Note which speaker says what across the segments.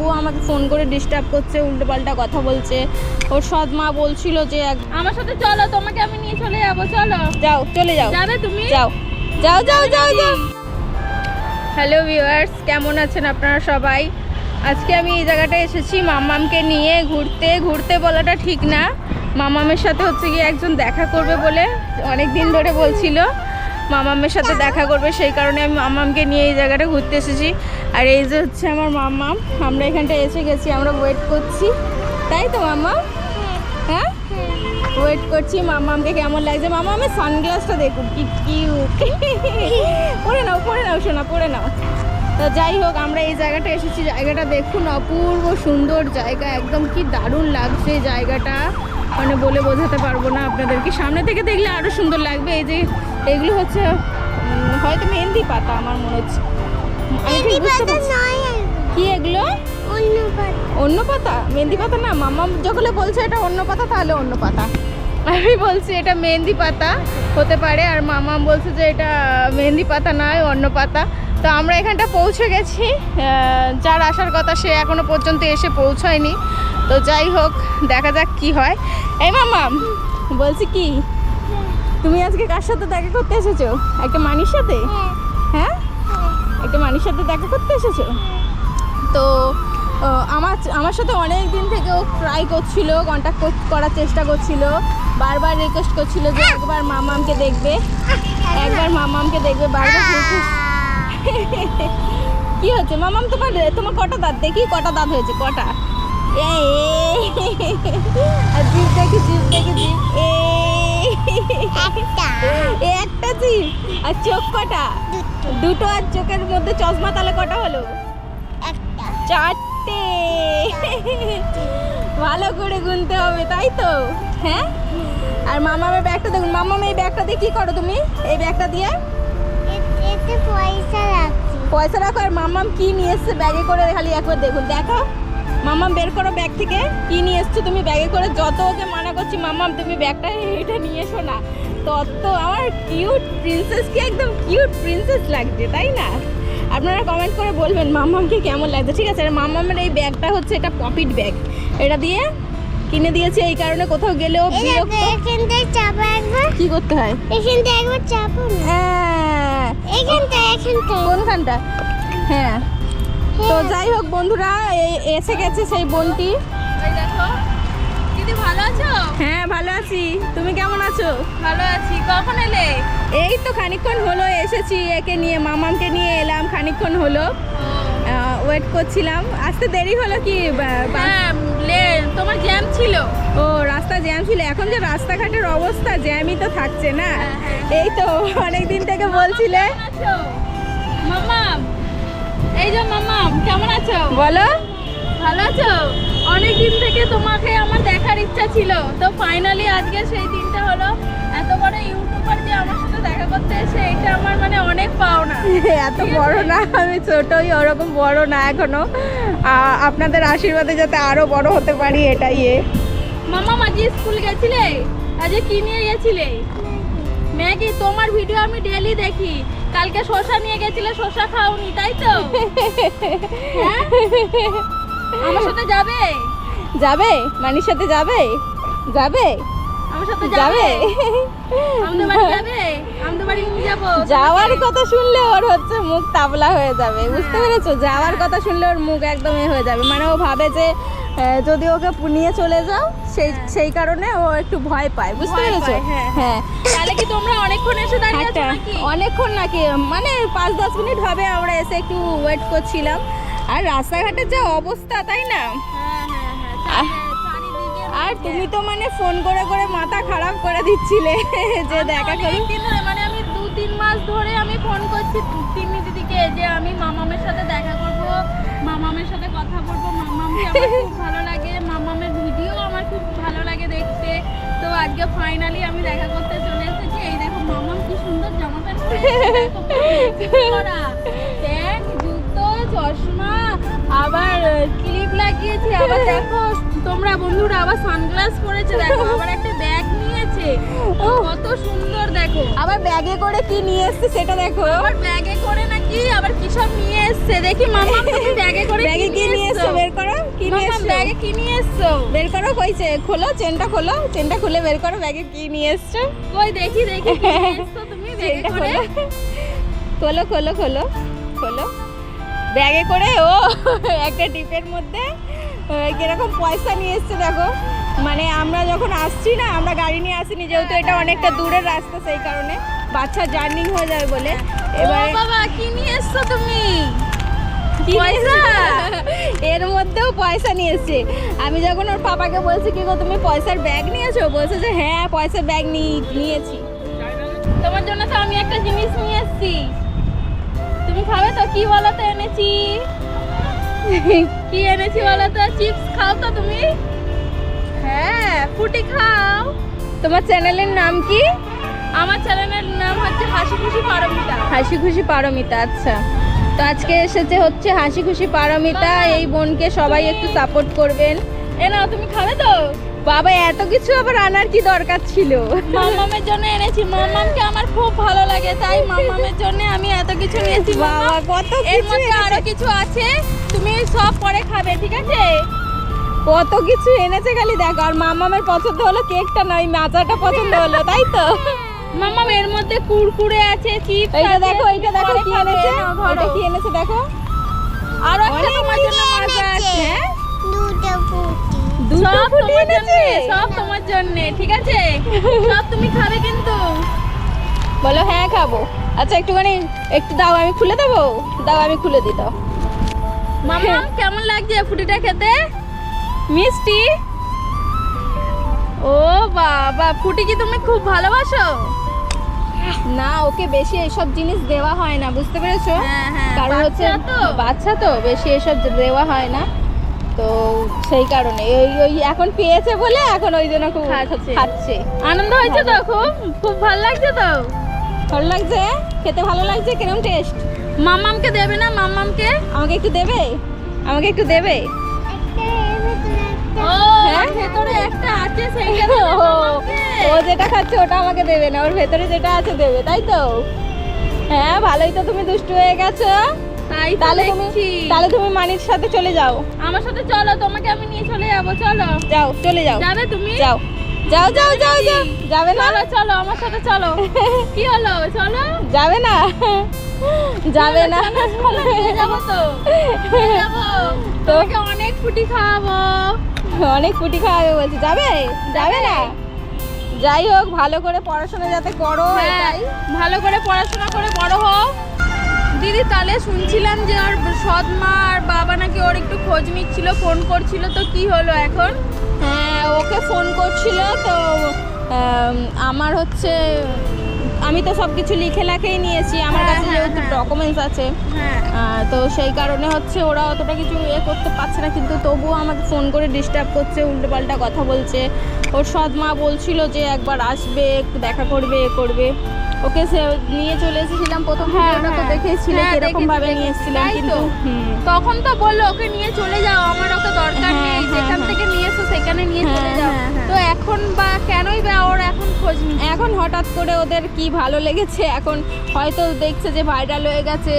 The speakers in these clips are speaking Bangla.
Speaker 1: তবুও আমাকে ফোন করে ডিস্টার্ব করছে, উল্টোপাল্টা কথা বলছে। ওর সৎ মা বলছিল যে
Speaker 2: আমার সাথে চলো, তোমাকে আমি নিয়ে চলে যাবো। চলো
Speaker 1: যাও, চলে যাও।
Speaker 2: যাবে তুমি?
Speaker 1: যাও যাও যাও যাও যাও। হ্যালো ভিউয়ার্স, কেমন আছেন আপনারা সবাই? আজকে আমি এই জায়গাটায় এসেছি মাম্মামকে নিয়ে ঘুরতে বলাটা ঠিক না, মাম্মামের সাথে হচ্ছে গিয়ে একজন দেখা করবে বলে অনেক দিন ধরে বলছিল মাম্মামের সাথে দেখা করবে, সেই কারণে আমি মাম্মামকে নিয়ে এই জায়গাটা ঘুরতে এসেছি। আর এই যে হচ্ছে আমার মাম্মাম, আমরা এখানটায় এসে গেছি, আমরা ওয়েট করছি, তাই তো মাম্মাম? হ্যাঁ, ওয়েট করছি। মাম্মামকে কেমন লাগছে? মাম্মামের সানগ্লাসটা দেখুন কি কিউট। পরে নাও সোনা, পরে নাও। তো যাই হোক, আমরা এই জায়গাটা এসেছি, জায়গাটা দেখুন, অপূর্ব সুন্দর জায়গা, একদম কি দারুণ লাগছে জায়গাটা, মানে বলে বোঝাতে পারবো না আপনাদেরকে। সামনে থেকে দেখলে আরও সুন্দর লাগবে। এই যে এগুলো হচ্ছে হয়তো মেহেন্দি পাতা, আমার মনে হচ্ছে, আমি ঠিক বুঝতে পারছি কি এগুলো। অন্য পাতা, মেহেন্দি পাতা না। মাম্মা যখন বলছে এটা অন্য পাতা, তাহলে অন্য পাতা। আমি বলছি এটা মেহেন্দি পাতা হতে পারে, আর মাম্মা বলছে যে এটা মেহেন্দি পাতা নয়, অন্য পাতা। তো আমরা এখানটা পৌঁছে গেছি, যার আসার কথা সে এখনো পর্যন্ত এসে পৌঁছায়নি। তো যাই হোক, দেখা যাক কি হয়। এই মাম্মাম, বলছি কি, তুমি আজকে কার সাথে দেখা করতে এসেছো? একটা মানির সাথে? হ্যাঁ, একটা মানির সাথে দেখা করতে এসেছো? তো আমার সাথে অনেক দিন থেকে ও ট্রাই করছিল, কন্ট্যাক্ট করার চেষ্টা করছিল, বারবার রিকোয়েস্ট করছিল যে একবার মাম্মামকে দেখবে, বারবার। কি হচ্ছে মাম্মাম? তোমার কটা দাঁত দেখি, কটা দাঁত হয়েছে, কটা? জিভ দেখি, একটা জিভ। আর চোখ কটা? দুটো। আর চোখের মধ্যে চশমা, তাহলে কটা হলো? চারটে। ভালো করে গুনতে হবে, তাই তো? হ্যাঁ। আর মামামের ব্যাগটা দেখুন। মামাম, এই ব্যাগটা দিয়ে কি করো তুমি? এই ব্যাগটা দিয়ে পয়সা রাখো। আর মামাম কি নিয়ে এসছে ব্যাগে করে, খালি একবার দেখুন, দেখো। মামাম বের করো ব্যাগ থেকে, কি নিয়ে এসছো তুমি ব্যাগে করে। যত ওকে মানা করছি মামাম তুমি ব্যাগটা এটা নিয়ে এসো না, তত আমার কিউট প্রিন্সেসকে একদম কিউট প্রিন্সেস লাগছে, তাই না? আপনারা কমেন্ট করে বলবেন মাম্মামকে কেমন লাগছে। ঠিক আছে, মাম্মামের এই ব্যাগটা হচ্ছে এটা পকেট ব্যাগ, এটা দিয়ে কিনে দিয়েছে এই কারণে কোথাও গেলেও কি করতে হয়, কোনখানটা? হ্যাঁ। তো যাই হোক বন্ধুরা, এসে গেছে সেই বোনটি।
Speaker 2: দিদি ভালো আছো?
Speaker 1: হ্যাঁ ভালো আছি, তুমি কেমন আছো?
Speaker 2: ভালো আছি। কখন এলে?
Speaker 1: এই তো খানিকক্ষণ হলো এসেছি, একে নিয়ে, মামামকে নিয়ে এলাম, খানিকক্ষণ হলো। ওয়েট করছিলাম, আসতে দেরি হলো কি?
Speaker 2: তোমার জ্যাম ছিল?
Speaker 1: ও, রাস্তা জ্যাম ছিল। এখন যে রাস্তাঘাটের অবস্থা, জ্যামই তো থাকছে না। এই তো অনেকদিন থেকে বলছিলে।
Speaker 2: মাম্মাম, এই যে মাম্মাম, কেমন আছো?
Speaker 1: বলো।
Speaker 2: ভালো আছো? অনেক দিন থেকে তোমাকে আমার দেখার ইচ্ছা ছিল, তো ফাইনালি আজকে সেই দিনটা হলো। এত বড় ইউটিউবার যে আমার সাথে দেখা করতে এসে, এটা আমার মানে অনেক পাওনা।
Speaker 1: এত বড় না, আমি ছোটই, ওরকম বড় না এখনো। আপনাদের আশীর্বাদে যাতে আরো বড় হতে পারি, এটাই।
Speaker 2: মাম্মা, আজকে স্কুল গেছিলে? আজকে কি নিয়ে গেছিলে? ম্যাগি। তোমার ভিডিও আমি ডেইলি দেখি। কালকে শসা নিয়ে গেছিলে, শসা খাওনি, তাই তো? হ্যাঁ? আমার সাথে যাবে?
Speaker 1: যাবে? মানির সাথে যাবে?
Speaker 2: আমার সাথে যাবে? আমাদের বাড়ি যাবে? আমাদের বাড়ি নিয়ে যাবো।
Speaker 1: যাওয়ার কথা শুনলে ওর হচ্ছে মুখ তাবলা হয়ে যাবে, বুঝতে পেরেছো? যাওয়ার কথা শুনলে ওর মুখ একদম হয়ে যাবে, মানে ও ভাবে যে যদি ওকে নিয়ে চলে যাও, সেই কারণে ও একটু ভয় পায়, বুঝতে পেরেছো? হ্যাঁ।
Speaker 2: তাহলে কি তোমরা অনেকক্ষণ এসে দাঁড়িয়ে আছো নাকি?
Speaker 1: অনেকক্ষণ নাকি, মানে 5-10 মিনিট হবে আমরা এসে একটু ওয়েট করছিলাম। আর রাস্তাঘাটের যা অবস্থা, তাই না? আর তুমি তো মানে ফোন করে করে মাথা খারাপ করে দিচ্ছিলে যে দেখা করো।
Speaker 2: মানে আমি 2-3 মাস ধরে আমি ফোন করছি তিন্নি দিদিকে যে আমি মামামের সাথে দেখা করব, মামামের সাথে কথা বলবো। মামামকে আমার খুব ভালো লাগে, মামামের ভিডিও আমার খুব ভালো লাগে দেখতে। তো আজকে ফাইনালি আমি দেখা করতে চলে এসেছি। এই দেখো মামাম কি সুন্দর জামা প্যান্ট প্যান্ট, জুতো, চশমা, আবার ক্লিপ লাগিয়েছি, আবার দেখো তোমরা বন্ধুরা আবার সানগ্লাস পরেছে, দেখো আবার একটা ব্যাগ নিয়েছে, কত সুন্দর। দেখো
Speaker 1: আবার ব্যাগে করে কি নিয়ে এসেছে সেটা দেখো।
Speaker 2: আবার ব্যাগে করে নাকি আবার কি সব নিয়ে এসেছে, দেখি মাম্মা তুমি ব্যাগে করে
Speaker 1: কি নিয়ে এসেছে বের
Speaker 2: ব্যাগে কি নিয়ে এসছো?
Speaker 1: বের করো, কইছে খোলো, চেনটা খোলো, চেনটা খুলে বের করো ব্যাগে কি নিয়ে এসছো।
Speaker 2: কই দেখি দেখি কি নিয়ে এসছো তুমি ব্যাগে
Speaker 1: চেনটা
Speaker 2: করে?
Speaker 1: খোলো খোলো খোলো খোলো ব্যাগে করে ও একটা টিপের মধ্যে কিরকম পয়সা নিয়ে এসছে দেখো। মানে আমরা যখন আসছি না, আমরা গাড়ি নিয়ে আসিনি যেহেতু এটা অনেকটা দূরের রাস্তা, সেই কারণে বাচ্চা জার্নি হয়ে যাবে বলে
Speaker 2: ও
Speaker 1: এবারে
Speaker 2: বাবা কি নিয়ে এসছো তুমি?
Speaker 1: কি
Speaker 2: পয়সা?
Speaker 1: এর মধ্যেও পয়সা নিয়ে এসছে। আমি যখন ওর পাপাকে বলছি কি গো তুমি পয়সার ব্যাগ নিয়েছো, বলছে যে হ্যাঁ পয়সার ব্যাগ নিয়েছি।
Speaker 2: তোমার জন্য তো আমি একটা জিনিস নিয়ে এসেছি, তুমি খাবে তো? কি বলো তো এনেছি? কি এনেছি বলো তো? চিপস খাও তো তুমি? হ্যাঁ ফুটি খাও।
Speaker 1: তোমার চ্যানেলের নাম কি?
Speaker 2: আমার চ্যানেলের নাম হচ্ছে হাসি খুশি পারমিতা।
Speaker 1: হাসি খুশি পারমিতা। আচ্ছা, তো আজকে এসেছে হচ্ছে হাসি খুশি পারমিতা। এই বোনকে সবাই একটু সাপোর্ট করবেন।
Speaker 2: এ নাও তুমি খাবে তো?
Speaker 1: বাবা এত কিছু আবার আনার কি দরকার ছিল?
Speaker 2: মামামের জন্য এনেছি, মামামকে আমার খুব ভালো লাগে তাই মামামের জন্য আমি এত কিছু নিয়েছি।
Speaker 1: বাবা কত
Speaker 2: এর
Speaker 1: কিছু
Speaker 2: মধ্যে আরো
Speaker 1: এনেছে।
Speaker 2: কিছু আছে, তুমি সব পরে খাবে, ঠিক আছে?
Speaker 1: কত কিছু এনেছে খালি দেখো। আর মামামের পছন্দ হলো কেকটা নয়, মাজাটা পছন্দ হলো, তাই তো?
Speaker 2: মামাম এর মধ্যে কুরকুরে আছে, চিপস
Speaker 1: এইটা
Speaker 2: আছে,
Speaker 1: দেখো, এইটা দেখো
Speaker 2: পরে
Speaker 1: কি
Speaker 2: খাবে,
Speaker 1: এনেছে।
Speaker 2: নাও ধরো।
Speaker 1: এটা কি এনেছে দেখো।
Speaker 2: আরো একটা
Speaker 1: অনেক
Speaker 2: তোমার জন্য মাজা আছে, হ্যাঁ?
Speaker 1: দুটো
Speaker 2: সব
Speaker 1: ফুটি
Speaker 2: তোমার
Speaker 1: এনেছে।
Speaker 2: জন্যে, সব তোমার জন্য, ঠিক আছে? সব তুমি খাবে কিন্তু।
Speaker 1: বলো হ্যাঁ খাবো। আচ্ছা একটুখানি একটু দাও, আমি খুলে দেবো। দাও আমি খুলে দিই, দাও।
Speaker 2: মামাম কেমন লাগছে ফুটিটা খেতে? মিষ্টি? ও বাবা, ফুটি কি তুমি খুব ভালোবাসো?
Speaker 1: না, ওকে বেশি এইসব জিনিস দেওয়া হয় না, বুঝতে পেরেছো?
Speaker 2: হ্যাঁ, হ্যাঁ,
Speaker 1: কারণ হচ্ছে
Speaker 2: বাচ্চা তো।
Speaker 1: বাচ্চা তো বেশি এসব দেওয়া হয় না, তো সেই কারণে ওই ওই এখন পেয়েছে বলে এখন ওই জন্য খুব
Speaker 2: খাচ্ছে।
Speaker 1: খাচ্ছে।
Speaker 2: আনন্দ হয়েছে তো? খুব খুব ভালো লাগছে তো?
Speaker 1: ভালো লাগছে, খেতে ভালো লাগছে। কিরম টেস্ট?
Speaker 2: মামামকে দেবে না? মামামকে
Speaker 1: আমাকে একটু দেবে, আমাকে একটু দেবে।
Speaker 2: ও
Speaker 1: হ্যাঁ?
Speaker 2: ভেতরে একটা আছে সেইটা দেবে
Speaker 1: ও,
Speaker 2: মামামকে।
Speaker 1: ও যেটা খাচ্ছে ওটা আমাকে দেবে না, ওর ভেতরে যেটা আছে দেবে, তাই তো? হ্যাঁ ভালোই তো, তুমি দুষ্টু হয়ে গেছো।
Speaker 2: তাই তো
Speaker 1: তাহলে তুমি
Speaker 2: দেখছি।
Speaker 1: তাহলে তুমি মানির সাথে চলে যাও।
Speaker 2: আমার সাথে চলো, তোমাকে আমি নিয়ে চলে যাবো, চলো।
Speaker 1: যাও চলে যাও,
Speaker 2: যাবে তুমি?
Speaker 1: যাও যাও যাও যাও যাও। যাবে না?
Speaker 2: চলো চলো আমার সাথে চলো। কি হলো, চলো।
Speaker 1: যাবে না? যাবে না?
Speaker 2: চলো, নিয়ে যাবো তো, নিয়ে যাবো। তোমাকে অনেক ফুটি খাওয়াবো।
Speaker 1: অনেক ফুটি খাওয়াবে বলছে, যাবে? যাবে না? যাই হোক, ভালো করে পড়াশোনা যাতে করো,
Speaker 2: হ্যাঁ,
Speaker 1: এটাই।
Speaker 2: ভালো করে পড়াশোনা করে বড় হও। দিদি তাহলে শুনছিলাম যে ওর সৎ মা আর বাবা নাকি ওর একটু খোঁজ নিচ্ছিল, ফোন করছিল, তো কি হলো এখন?
Speaker 1: হ্যাঁ ওকে ফোন করছিল তো। আমার হচ্ছে আমি তো সব কিছু লিখে লাখেই নিয়েছি, আমার
Speaker 2: হ্যাঁ,
Speaker 1: কাছে
Speaker 2: হ্যাঁ,
Speaker 1: যেহেতু
Speaker 2: হ্যাঁ।
Speaker 1: ডকুমেন্টস আছে।
Speaker 2: হ্যাঁ
Speaker 1: তো সেই কারণে হচ্ছে ওরা অতটা কিছু করতে পারছে না, কিন্তু তবুও আমাকে ফোন করে ডিস্টার্ব করছে, উল্টোপাল্টা কথা বলছে। ওর সৎ মা বলছিল যে একবার আসবে, একটু দেখা করবে, এ করবে। ওকে সে নিয়ে চলে এসেছিলাম প্রথম
Speaker 2: হ্যাঁ,
Speaker 1: ভিডিওটা তো
Speaker 2: হ্যাঁ।
Speaker 1: দেখেছিলে
Speaker 2: হ্যাঁ,
Speaker 1: কিরকম ভাবে
Speaker 2: দেখেছি,
Speaker 1: নিয়ে এসেছিলাম,
Speaker 2: তাই তো।
Speaker 1: কিন্তু
Speaker 2: তখন তো বললো ওকে নিয়ে চলে যাও, আমার ওকে দরকার
Speaker 1: হ্যাঁ,
Speaker 2: নেই,
Speaker 1: হ্যাঁ,
Speaker 2: যেখান
Speaker 1: হ্যাঁ।
Speaker 2: থেকে নিয়ে এসো সেখানে নিয়ে চলে
Speaker 1: হ্যাঁ,
Speaker 2: যাও।
Speaker 1: হ্যাঁ, হ্যাঁ।
Speaker 2: তো এখন বা কেনই বা ওর এখন খোঁজ নিচ্ছে?
Speaker 1: এখন হঠাৎ করে ওদের কি ভালো লেগেছে, এখন হয়তো দেখছে যে ভাইরাল হয়ে গেছে,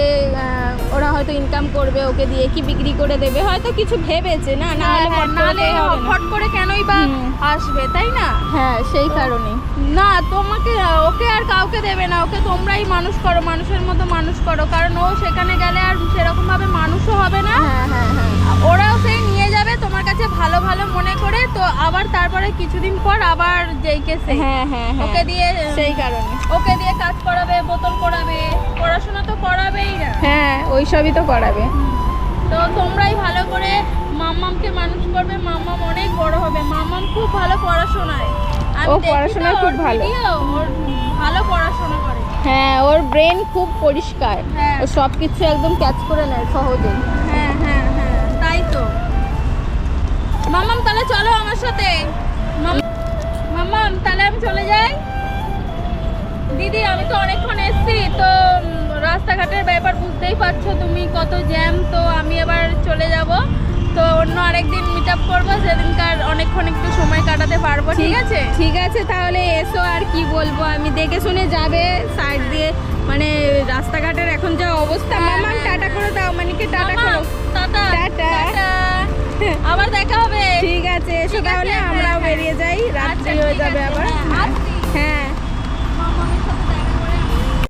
Speaker 1: ওরা হয়তো ইনকাম করবে ওকে দিয়ে, কি বিক্রি করে দেবে, হয়তো কিছু ভেবেছে। না না হলে ফট করে
Speaker 2: নালে
Speaker 1: তো হবে না।
Speaker 2: ফট করে কেনই বা
Speaker 1: হুম।
Speaker 2: আসবে, তাই না?
Speaker 1: হ্যাঁ সেই কারণে।
Speaker 2: না তোমাকে, ওকে আর কাউকে দেবে না, ওকে তোমরাই মানুষ করো, মানুষের মতো মানুষ করো, কারণ ও সেখানে গেলে আর সেরকম ভাবে মানুষও হবে না।
Speaker 1: হ্যাঁ হ্যাঁ হ্যাঁ
Speaker 2: ওরাও সেই নিয়ে যাবে তোমার কাছে ভালো ভালো মনে করে, তো আবার তারপরে কিছুদিন পর আবার যেই কেসে
Speaker 1: হ্যাঁ হ্যাঁ হ্যাঁ
Speaker 2: ওকে দিয়ে
Speaker 1: সেই কারণে।
Speaker 2: ওকে দিয়ে কাজ করাবে, বোতল করাবে, পড়াশোনা তো করাবেই না।
Speaker 1: হ্যাঁ ওই সবই তো করাবে।
Speaker 2: তো তোমরাই ভালো করে মাম্মামকে মানুষ করবে, মাম্মাম অনেক বড় হবে। মাম্মাম খুব ভালো পড়াশোনায়, আমি
Speaker 1: ও
Speaker 2: দেখি তো
Speaker 1: পড়াশোনায় খুব
Speaker 2: ওর
Speaker 1: ভালো।
Speaker 2: video, ওর ভালো পড়াশোনা করে।
Speaker 1: হ্যাঁ ওর ব্রেন খুব পরিষ্কার,
Speaker 2: হ্যাঁ।
Speaker 1: ও সব কিছু একদম ক্যাচ করে নেয় সহজেই।
Speaker 2: হ্যাঁ হ্যাঁ হ্যাঁ তাই তো। মাম্মাম তাহলে চলো আমার সাথে। মাম্মাম তাহলে আমি চলে যাই। দিদি আমি তো অনেকক্ষণ এসছি, তো রাস্তাঘাটের ব্যাপার বুঝতেই পারছো তুমি, কত জ্যাম, তো আমি এবার চলে যাব। তো অন্য আরেকদিন মিট আপ করবো, সেদিনকার অনেকক্ষণ একটু সময় কাটাতে পারবো, ঠিক আছে?
Speaker 1: ঠিক আছে তাহলে এসো, আর কি বলবো, আমি দেখে শুনে যাবে সাইড দিয়ে, মানে রাস্তাঘাটের এখন যা অবস্থা।
Speaker 2: হ্যাঁ,
Speaker 1: মামা
Speaker 2: হ্যাঁ,
Speaker 1: টাটা করে দাও, মানিকে টাটা
Speaker 2: মাম্মাম,
Speaker 1: করো।
Speaker 2: Tata
Speaker 1: tata.
Speaker 2: টাটা। আবার দেখা হবে।
Speaker 1: এসো
Speaker 2: ঠিক আছে,
Speaker 1: তাহলে আমরা